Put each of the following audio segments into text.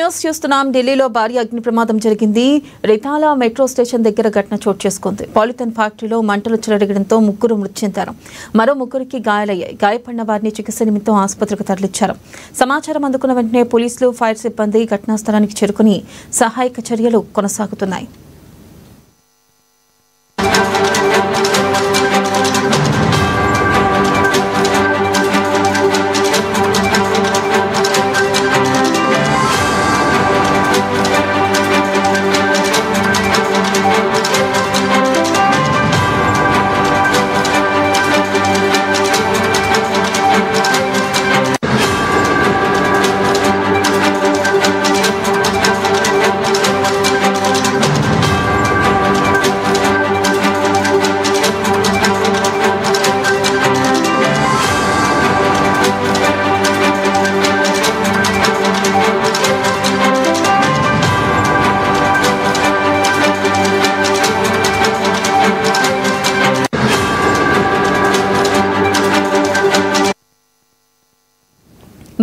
News చూస్తున్నాం. ఢిల్లీలో భారీ అగ్ని ప్రమాదం జరిగింది. రితాలా మెట్రో స్టేషన్ దగ్గర ఘటన చోటు చేసుకుంది. పాలిథిన్ ఫ్యాక్టరీలో మంటలు చెలరేగడంతో ముగ్గురు మృతి చెందారు. మరో ముగ్గురికి గాయాలయ్యాయి. గాయపడిన వారిని చికిత్స నిమిత్తం ఆసుపత్రికి తరలించారు. సమాచారం అందుకున్న వెంటనే పోలీసులు, ఫైర్ సిబ్బంది ఘటనా స్థలానికి చేరుకుని సహాయక చర్యలు కొనసాగుతున్నాయి.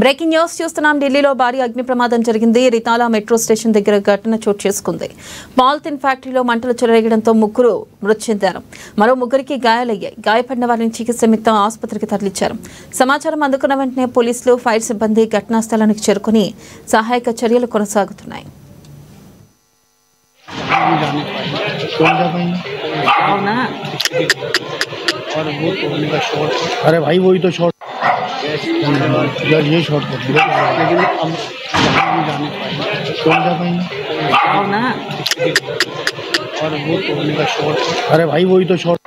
బ్రేకింగ్ న్యూస్ చూస్తున్నాం. ఢిల్లీలో భారీ అగ్ని ప్రమాదం జరిగింది. రితాలా మెట్రో స్టేషన్ దగ్గర ఘటన చోటు చేసుకుంది. పాలిథిన్ ఫ్యాక్టరీలో మంటలు చెలరేగడంతో ముగ్గురు మృతి చెందారు. మరో ముగ్గురికి గాయాలయ్యాయి. గాయపడిన వారిని చికిత్స నిమిత్తం ఆసుపత్రికి తరలించారు. సమాచారం అందుకున్న వెంటనే పోలీసులు, ఫైర్ సిబ్బంది ఘటనా స్థలానికి చేరుకుని సహాయక చర్యలు కొనసాగుతున్నాయి. अरे भाई वही तो शॉट यार, ये शॉट कर दिया लेकिन अब नहीं जाने पाए कौन जा पाएंगे और वो तोड़ने का शॉट। अरे भाई वही तो शॉट।